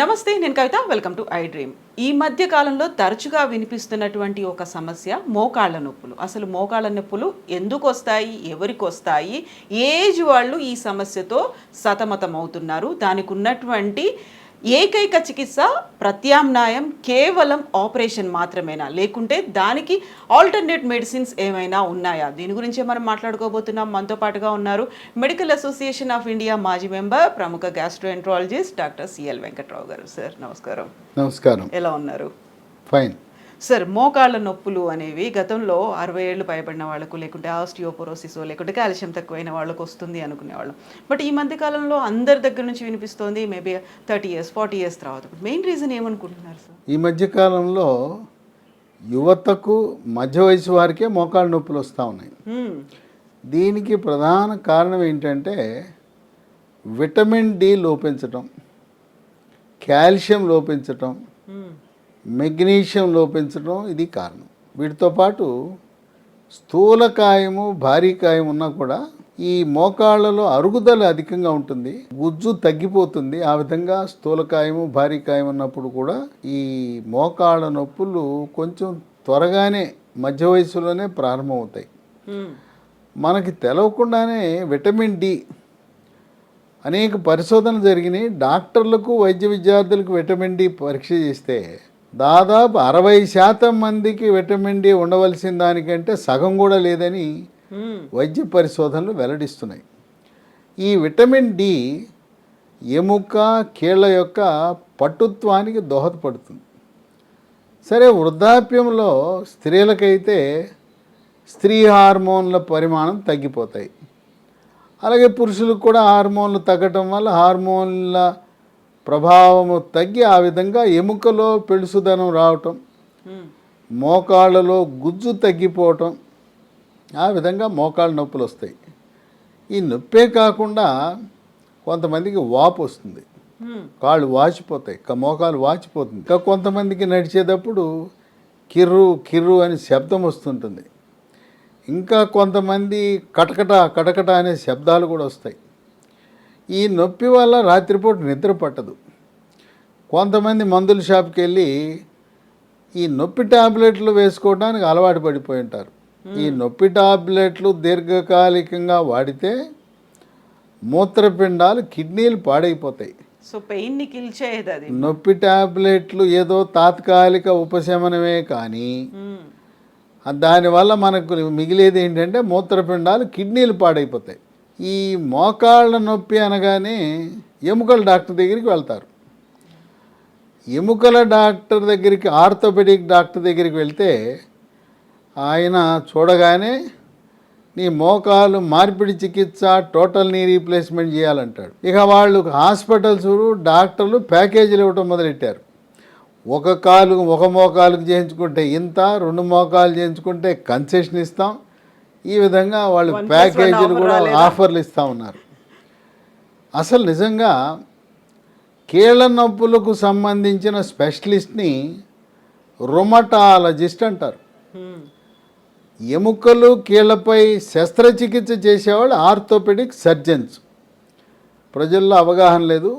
నమస్తే, నేను Kavitha. Welcome to I Dream. ఈ మధ్య కాలంలో తరచుగా వినిపిస్తున్నటువంటి ఒక సమస్య మోకాళ్ళ నొప్పులు. అసలు మోకాళ్ళ నొప్పులు ఎందుకు వస్తాయి, ఎవరికి వస్తాయి, ఏజ్ వాళ్ళు ఈ సమస్యతో సతమతం అవుతున్నారు, దానికి ఉన్నటువంటి ఏకైక చికిత్స ప్రత్యామ్నాయం కేవలం ఆపరేషన్ మాత్రమేనా, లేకుంటే దానికి ఆల్టర్నేట్ మెడిసిన్స్ ఏమైనా ఉన్నాయా? దీని గురించే మనం మాట్లాడుకోబోతున్నాం. మనతో పాటుగా ఉన్నారు మెడికల్ అసోసియేషన్ ఆఫ్ ఇండియా మాజీ మెంబర్, ప్రముఖ గ్యాస్ట్రోఎంట్రాలజిస్ట్ డాక్టర్ సిఎల్ వెంకట్రావు గారు. సార్ నమస్కారం. నమస్కారం. ఎలా ఉన్నారు? ఫైన్. సార్, మోకాళ్ళ నొప్పులు అనేవి గతంలో 60 ఏళ్ళు పైబడిన వాళ్ళకు, లేకుంటే ఆస్టియోపోరోసిస్, లేకుంటే కాల్షియం తక్కువైన వాళ్ళకు వస్తుంది అనుకునేవాళ్ళం. బట్ ఈ మధ్య కాలంలో అందరి దగ్గర నుంచి వినిపిస్తోంది మేబీ 30 years 40 years తర్వాత. మెయిన్ రీజన్ ఏమనుకుంటున్నారు సార్? ఈ మధ్యకాలంలో యువతకు మధ్య వయసు వారికే మోకాళ్ళ నొప్పులు వస్తూ ఉన్నాయి. దీనికి ప్రధాన కారణం ఏంటంటే విటమిన్ డి లోపించటం, కాల్షియం లోపించటం, మెగ్నీషియం లోపించడం ఇది కారణం. వీటితో పాటు స్థూలకాయము, భారీకాయం ఉన్నా కూడా ఈ మోకాళ్ళలో అరుగుదల అధికంగా ఉంటుంది, గుజ్జు తగ్గిపోతుంది. ఆ విధంగా స్థూలకాయము, భారీకాయం ఉన్నప్పుడు కూడా ఈ మోకాళ్ళ నొప్పులు కొంచెం త్వరగానే మధ్య వయసులోనే ప్రారంభమవుతాయి. మనకి తెలవకుండానే విటమిన్ డి అనేక పరిశోధనలు జరిగినాయి. డాక్టర్లకు, వైద్య విద్యార్థులకు విటమిన్ డి పరీక్ష చేస్తే దాదాపు 60% మందికి విటమిన్ డి ఉండవలసిన దానికంటే సగం కూడా లేదని వైద్య పరిశోధనలు వెల్లడిస్తున్నాయి. ఈ విటమిన్ డి ఎముక, కీళ్ళ యొక్క పటుత్వానికి దోహదపడుతుంది. సరే, వృద్ధాప్యంలో స్త్రీలకైతే స్త్రీ హార్మోన్ల పరిమాణం తగ్గిపోతాయి. అలాగే పురుషులకు కూడా హార్మోన్లు తగ్గటం వల్ల హార్మోన్ల ప్రభావము తగ్గి ఆ విధంగా ఎముకలో పెళుసుదనం రావటం, మోకాళ్ళలో గుజ్జు తగ్గిపోవటం, ఆ విధంగా మోకాళ్ళ నొప్పులు వస్తాయి. ఈ నొప్పే కాకుండా కొంతమందికి వాపు వస్తుంది, కాళ్ళు వాచిపోతాయి, మోకాలు వాచిపోతుంది. ఇంకా కొంతమందికి నడిచేటప్పుడు కిర్రు కిర్రు అని శబ్దం వస్తుంటుంది. ఇంకా కొంతమంది కటకట కటకట అనే శబ్దాలు కూడా వస్తాయి. ఈ నొప్పి వల్ల రాత్రిపూట నిద్ర పట్టదు. కొంతమంది మందుల షాప్కి వెళ్ళి ఈ నొప్పి టాబ్లెట్లు వేసుకోవడానికి అలవాటు పడిపోయి ఉంటారు. ఈ నొప్పి టాబ్లెట్లు దీర్ఘకాలికంగా వాడితే మూత్రపిండాలు, కిడ్నీలు పాడైపోతాయి. సో పెయిన్ని కిల్ చేయదు అది. నొప్పి టాబ్లెట్లు ఏదో తాత్కాలిక ఉపశమనమే కానీ దానివల్ల మనకు మిగిలేది ఏంటంటే మూత్రపిండాలు, కిడ్నీలు పాడైపోతాయి. ఈ మోకాళ్ళ నొప్పి అనగానే ఎముకల డాక్టర్ దగ్గరికి వెళ్తారు. ఎముకల డాక్టర్ దగ్గరికి, ఆర్థోపెడిక్ డాక్టర్ దగ్గరికి వెళ్తే ఆయన చూడగానే నీ మోకాలు మార్పిడి చికిత్స, టోటల్ నీ రీప్లేస్మెంట్ చేయాలంటాడు. ఇక వాళ్ళు హాస్పిటల్స్, డాక్టర్లు ప్యాకేజీలు ఇవ్వటం మొదలెట్టారు. ఒక మోకాలుకు చేయించుకుంటే ఇంత, 2 మోకాలు చేయించుకుంటే కన్సెషన్ ఇస్తాం. ఈ విధంగా వాళ్ళు ప్యాకేజీలు కూడా ఆఫర్లు ఇస్తూ ఉన్నారు. అసలు నిజంగా కీళ్ళ నొప్పులకు సంబంధించిన స్పెషలిస్ట్ని రుమటాలజిస్ట్ అంటారు. ఎముకలు, కీళ్ళపై శస్త్రచికిత్స చేసేవాళ్ళు ఆర్థోపెడిక్ సర్జన్స్. ప్రజల్లో అవగాహన లేదు.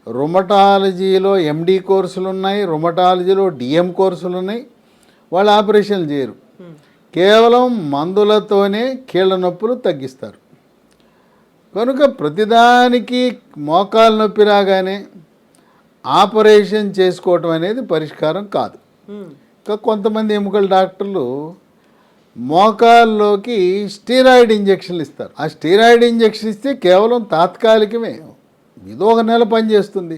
రుమటాలజీలో ఎండి కోర్సులు ఉన్నాయి, రుమటాలజీలో డిఎం కోర్సులు ఉన్నాయి. వాళ్ళు ఆపరేషన్లు చేయరు, కేవలం మందులతోనే కీళ్ళ నొప్పులు తగ్గిస్తారు. కనుక ప్రతిదానికి మోకాలు నొప్పి రాగానే ఆపరేషన్ చేసుకోవటం అనేది పరిష్కారం కాదు. ఇంకా కొంతమంది ఎముకల డాక్టర్లు మోకాల్లోకి స్టీరాయిడ్ ఇంజక్షన్లు ఇస్తారు. ఆ స్టీరాయిడ్ ఇంజక్షన్ ఇస్తే కేవలం తాత్కాలికమే, ఏదో 1 నెల పనిచేస్తుంది.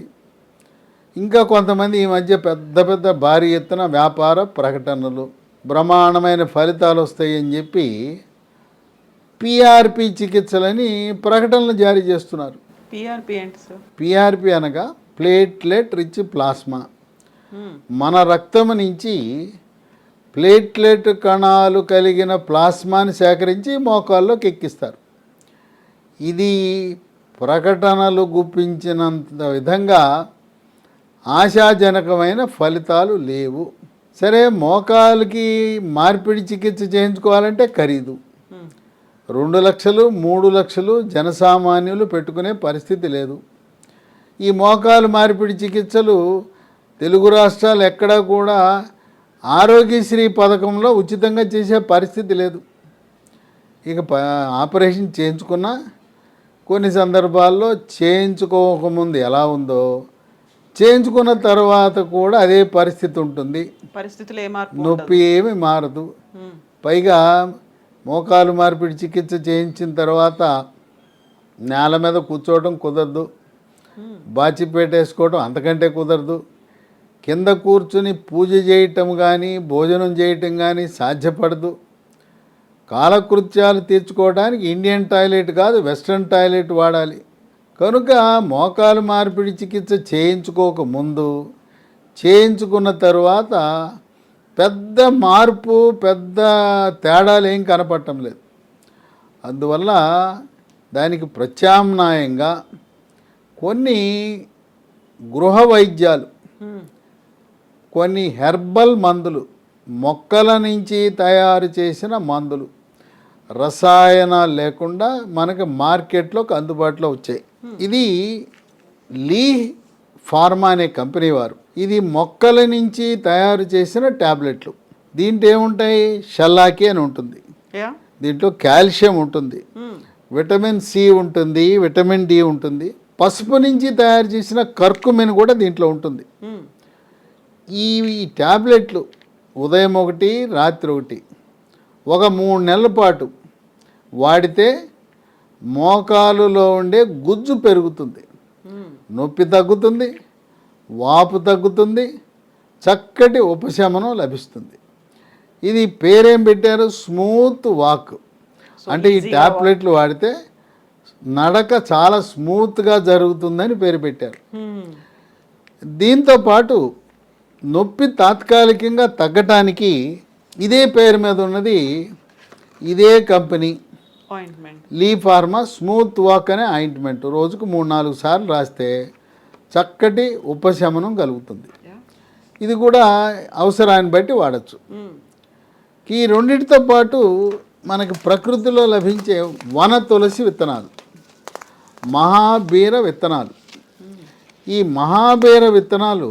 ఇంకా కొంతమంది ఈ మధ్య పెద్ద పెద్ద భారీ ఎత్తున వ్యాపార ప్రకటనలు, బ్రహ్మాండమైన ఫలితాలు వస్తాయని చెప్పి పిఆర్పి చికిత్సలని ప్రకటనలు జారీ చేస్తున్నారు. పిఆర్పి ఏంటి సార్? పిఆర్పి అనగా ప్లేట్లెట్ రిచ్ ప్లాస్మా. మన రక్తం నుంచి ప్లేట్లెట్ కణాలు కలిగిన ప్లాస్మాని సేకరించి మోకాల్లోకి ఎక్కిస్తారు. ఇది ప్రకటనలు గుప్పించినంత విధంగా ఆశాజనకమైన ఫలితాలు లేవు. సరే, మోకాలుకి మార్పిడి చికిత్స చేయించుకోవాలంటే ఖరీదు. 2 లక్షలు 3 లక్షలు జనసామాన్యులు పెట్టుకునే పరిస్థితి లేదు. ఈ మోకాలు మార్పిడి చికిత్సలు తెలుగు రాష్ట్రాలు ఎక్కడా కూడా ఆరోగ్యశ్రీ పథకంలో ఉచితంగా చేసే పరిస్థితి లేదు. ఇక ఆపరేషన్ చేయించుకున్నా కొన్ని సందర్భాల్లో చేయించుకోకముందు ఎలా ఉందో చేయించుకున్న తర్వాత కూడా అదే పరిస్థితి ఉంటుంది. పరిస్థితులు ఏ మార్పు నొప్పి ఏమి మారదు. పైగా మోకాలు మార్పిడి చికిత్స చేయించిన తర్వాత నేల మీద కూర్చోవడం కుదరదు, బాచిపేటేసుకోవడం అంతకంటే కుదరదు, కింద కూర్చుని పూజ చేయటం కానీ భోజనం చేయటం కానీ సాధ్యపడదు. కాలకృత్యాలు తీర్చుకోవడానికి ఇండియన్ టాయిలెట్ కాదు వెస్ట్రన్ టాయిలెట్ వాడాలి. కనుక మోకాలు మార్పిడి చికిత్స చేయించుకోకముందు చేయించుకున్న తర్వాత పెద్ద మార్పు పెద్ద తేడాలు ఏం కనపడటం లేదు. అందువల్ల దానికి ప్రత్యామ్నాయంగా కొన్ని గృహ వైద్యాలు, కొన్ని హెర్బల్ మందులు, మొక్కల నుంచి తయారు చేసిన మందులు రసాయనాలు లేకుండా మనకి మార్కెట్లోకి అందుబాటులో వచ్చాయి. ఇది లీ ఫార్మా అనే కంపెనీ వారు ఇది మొక్కల నుంచి తయారు చేసిన ట్యాబ్లెట్లు. దీంట్లో ఏముంటాయి, షల్లాకి అని ఉంటుంది, దీంట్లో కాల్షియం ఉంటుంది, విటమిన్ సి ఉంటుంది, విటమిన్ డి ఉంటుంది, పసుపు నుంచి తయారు చేసిన కర్కుమిన్ కూడా దీంట్లో ఉంటుంది. ఈ ట్యాబ్లెట్లు ఉదయం ఒకటి రాత్రి ఒకటి ఒక 3 నెలల పాటు వాడితే మోకాలులో ఉండే గుజ్జు పెరుగుతుంది, నొప్పి తగ్గుతుంది, వాపు తగ్గుతుంది, చక్కటి ఉపశమనం లభిస్తుంది. ఇది పేరేం పెట్టారు, స్మూత్ వాక్. అంటే ఈ ట్యాబ్లెట్లు వాడితే నడక చాలా స్మూత్గా జరుగుతుందని పేరు పెట్టారు. దీంతోపాటు నొప్పి తాత్కాలికంగా తగ్గటానికి ఇదే పేరు మీద ఉన్నది ఇదే కంపెనీ లీ ఫార్మా స్మూత్ వాక్ అనే ఆయింట్మెంట్ రోజుకు 3-4 సార్లు రాస్తే చక్కటి ఉపశమనం కలుగుతుంది. ఇది కూడా అవసరాన్ని బట్టి వాడచ్చు. ఈ రెండింటితో పాటు మనకి ప్రకృతిలో లభించే వన తులసి విత్తనాలు, మహాబీర విత్తనాలు. ఈ మహాబీర విత్తనాలు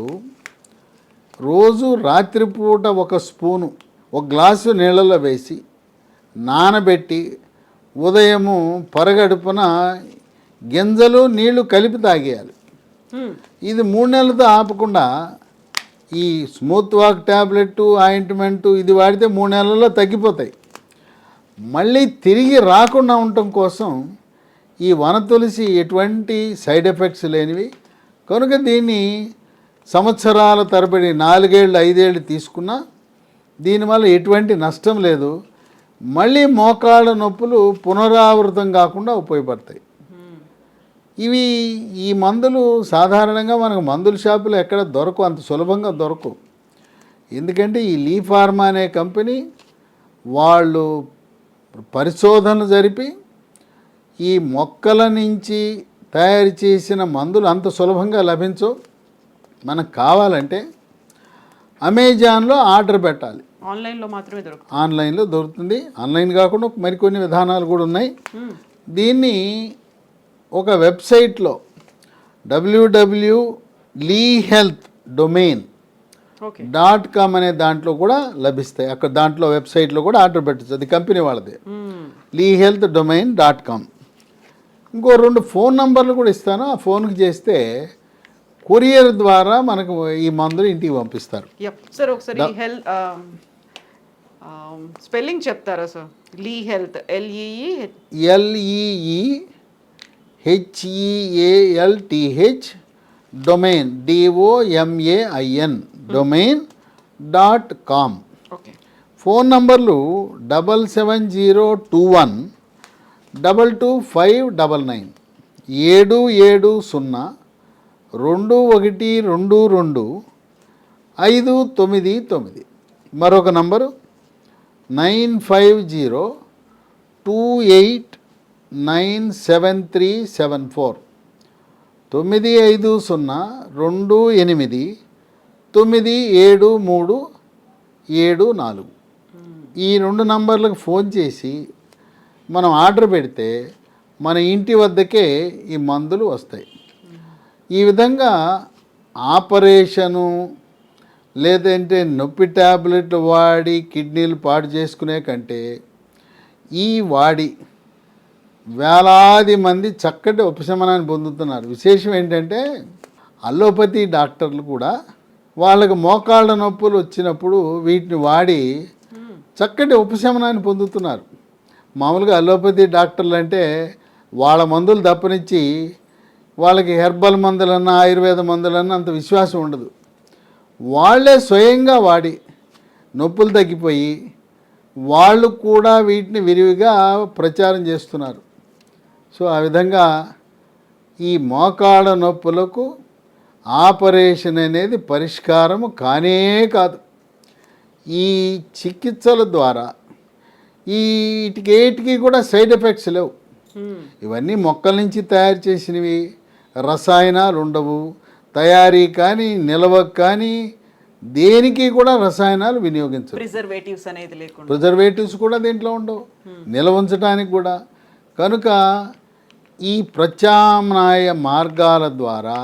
రోజు రాత్రిపూట 1 స్పూను 1 గ్లాసు నీళ్ళలో వేసి నానబెట్టి ఉదయము పరగడుపున గింజలు నీళ్లు కలిపి తాగేయాలి. ఇది 3 నెలలతో ఆపకుండా ఈ స్మూత్ వాక్ ట్యాబ్లెట్ ఆయింట్మెంటు ఇది వాడితే 3 నెలల్లో తగ్గిపోతాయి. మళ్ళీ తిరిగి రాకుండా ఉండటం కోసం ఈ వన తులసి ఎటువంటి సైడ్ ఎఫెక్ట్స్ లేనివి కనుక దీన్ని సంవత్సరాల తరబడి 4 ఏళ్ళు 5 ఏళ్ళు తీసుకున్నా దీనివల్ల ఎటువంటి నష్టం లేదు. మళ్ళీ మోకాళ్ళ నొప్పులు పునరావృతం కాకుండా ఉపయోగపడతాయి. ఇవి ఈ మందులు సాధారణంగా మనకు మందుల షాపులో ఎక్కడ దొరకవు, అంత సులభంగా దొరకవు. ఎందుకంటే ఈ లీ ఫార్మా అనే కంపెనీ వాళ్ళు పరిశోధనలు జరిపి ఈ మొక్కల నుంచి తయారు చేసిన మందులు అంత సులభంగా లభించవు. మనకు కావాలంటే అమెజాన్లో ఆర్డర్ పెట్టాలి, ఆన్లైన్లో మాత్రమే దొరుకుతుంది. ఆన్లైన్లో దొరుకుతుంది. ఆన్లైన్ కాకుండా మరికొన్ని విధానాలు కూడా ఉన్నాయి. దీన్ని ఒక వెబ్సైట్లో www.leehealth.com అనే దాంట్లో కూడా లభిస్తాయి. అక్కడ దాంట్లో వెబ్సైట్లో కూడా ఆర్డర్ పెట్టచ్చు, అది కంపెనీ వాళ్ళది, leehealth.com. ఇంకో 2 ఫోన్ నంబర్లు కూడా ఇస్తాను, ఆ ఫోన్కి చేస్తే కొరియర్ ద్వారా మనకు ఈ మందులు ఇంటికి పంపిస్తారు. సార్ ఒకసారి హెల్త్ స్పెల్లింగ్ చెప్తారా sir? Lee Health LEEHEALTH domain DOMAIN.com. Phone నంబర్లు 7702122599 7702122 మరొక నంబరు 9502897374 9502897374. ఈ 2 నంబర్లకు ఫోన్ చేసి మనం ఆర్డర్ పెడితే మన ఇంటి వద్దకే ఈ మందులు వస్తాయి. ఈ విధంగా ఆపరేషను లేదంటే నొప్పి ట్యాబ్లెట్లు వాడి కిడ్నీలు పాడు చేసుకునే కంటే ఈ వాడి వేలాది మంది చక్కటి ఉపశమనాన్ని పొందుతున్నారు. విశేషం ఏంటంటే అల్లోపతి డాక్టర్లు కూడా వాళ్ళకి మోకాళ్ళ నొప్పులు వచ్చినప్పుడు వీటిని వాడి చక్కటి ఉపశమనాన్ని పొందుతున్నారు. మామూలుగా అల్లోపతి డాక్టర్లు అంటే వాళ్ళ మందులు తప్పనిచ్చి వాళ్ళకి హెర్బల్ మందులన్నా ఆయుర్వేద మందులన్నా అంత విశ్వాసం ఉండదు. వాళ్ళే స్వయంగా వాడి నొప్పులు తగ్గిపోయి వాళ్ళు కూడా వీటిని విరివిగా ప్రచారం చేస్తున్నారు. సో ఆ విధంగా ఈ మోకాళ్ళ నొప్పులకు ఆపరేషన్ అనేది పరిష్కారము కానే కాదు. ఈ చికిత్సల ద్వారా వీటికి కూడా సైడ్ ఎఫెక్ట్స్ లేవు. ఇవన్నీ మొక్కల నుంచి తయారు చేసినవి, రసాయనాలు ఉండవు. తయారీ కానీ నిల్వకు కానీ దేనికి కూడా రసాయనాలు వినియోగించరు. ప్రిజర్వేటివ్స్ అనేది లేకుండా ప్రిజర్వేటివ్స్ కూడా దీంట్లో ఉండవు, నిల్వ ఉంచడానికి కూడా. కనుక ఈ ప్రత్యామ్నాయ మార్గాల ద్వారా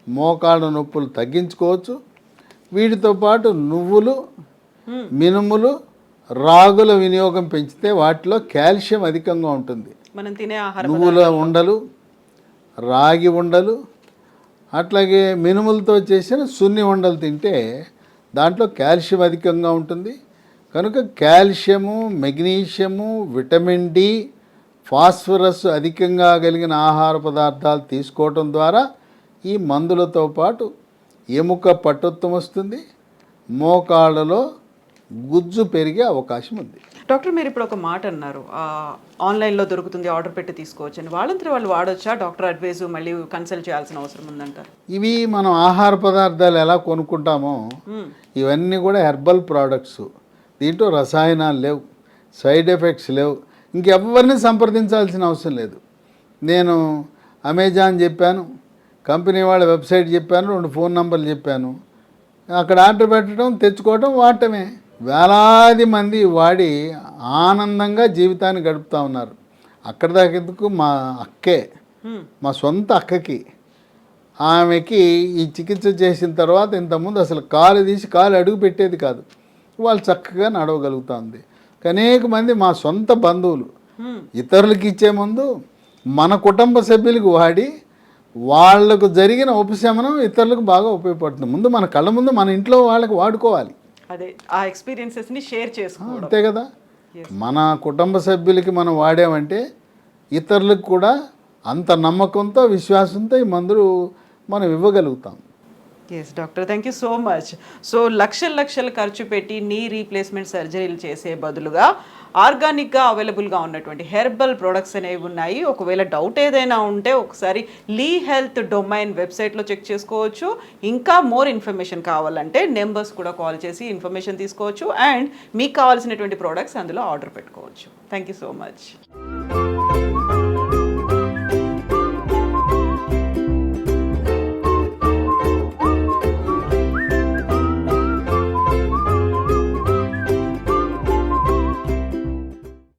మోకాళ్ళ నొప్పులు తగ్గించుకోవచ్చు. వీటితో పాటు నువ్వులు, మినుములు, రాగుల వినియోగం పెంచితే వాటిలో కాల్షియం అధికంగా ఉంటుంది. మనం తినే ఆహార నువ్వుల ఉండలు, రాగి ఉండలు, అట్లాగే మినుములతో చేసిన సున్ని ఉండలు తింటే దాంట్లో కాల్షియం అధికంగా ఉంటుంది. కనుక calcium, magnesium, vitamin D, phosphorus అధికంగా కలిగిన ఆహార పదార్థాలు తీసుకోవటం ద్వారా ఈ మందులతో పాటు ఎముక పటుత్వం వస్తుంది, మోకాళ్ళలో గుజ్జు పెరిగే అవకాశం ఉంది. డాక్టర్, మీరు ఇప్పుడు ఒక మాట అన్నారు, ఆన్లైన్లో దొరుకుతుంది, ఆర్డర్ పెట్టి తీసుకోవచ్చు అని. వాళ్ళంతా వాళ్ళు వాడొచ్చా? డాక్టర్ అడ్వైజ్ మళ్ళీ కన్సల్ట్ చేయాల్సిన అవసరం ఉందంటారు? ఇవి మనం ఆహార పదార్థాలు ఎలా కొనుక్కుంటామో ఇవన్నీ కూడా హెర్బల్ ప్రోడక్ట్స్. దీంట్లో రసాయనాలు లేవు, సైడ్ ఎఫెక్ట్స్ లేవు. ఇంకెవరిని సంప్రదించాల్సిన అవసరం లేదు. నేను అమెజాన్ చెప్పాను, కంపెనీ వాళ్ళ వెబ్సైట్ చెప్పాను, 2 ఫోన్ నంబర్లు చెప్పాను. అక్కడ ఆర్డర్ పెట్టడం, తెచ్చుకోవడం, వాడటమే. వేలాది మంది వాడి ఆనందంగా జీవితాన్ని గడుపుతూ ఉన్నారు. అక్కడ దాకెందుకు, మా అక్కే, మా సొంత అక్కకి, ఆమెకి ఈ చికిత్స చేసిన తర్వాత ఇంతకుముందు అసలు కాలు తీసి కాలు అడుగు పెట్టేది కాదు. వాళ్ళు చక్కగా నడవగలుగుతుంది. అనేక మంది మా సొంత బంధువులు ఇతరులకు ఇచ్చే ముందు మన కుటుంబ సభ్యులకు వాడి వాళ్లకు జరిగిన ఉపశమనం ఇతరులకు బాగా ఉపయోగపడుతుంది. ముందు మన కళ్ళ ముందు మన ఇంట్లో వాళ్ళకి వాడుకోవాలి. అదే ఆ ఎక్స్పీరియన్సెస్ని షేర్ చేసుకోవడం. అంతే కదా. మన కుటుంబ సభ్యులకి మనం వాడామంటే ఇతరులకు కూడా అంత నమ్మకంతో, విశ్వాసంతో ఈ మందులు మనం ఇవ్వగలుగుతాం. Yes doctor, thank you so much. So లక్షలు ఖర్చు పెట్టి నీ రీప్లేస్మెంట్ సర్జరీలు చేసే బదులుగా ఆర్గానిక్గా అవైలబుల్గా ఉన్నటువంటి హెర్బల్ ప్రొడక్ట్స్ అనేవి ఉన్నాయి. ఒకవేళ డౌట్ ఏదైనా ఉంటే ఒకసారి లీ హెల్త్ డొమైన్ వెబ్సైట్లో చెక్ చేసుకోవచ్చు. ఇంకా మోర్ ఇన్ఫర్మేషన్ కావాలంటే నెంబర్స్ కూడా కాల్ చేసి ఇన్ఫర్మేషన్ తీసుకోవచ్చు. అండ్ మీకు కావాల్సినటువంటి ప్రోడక్ట్స్ అందులో ఆర్డర్ పెట్టుకోవచ్చు. Thank you so much.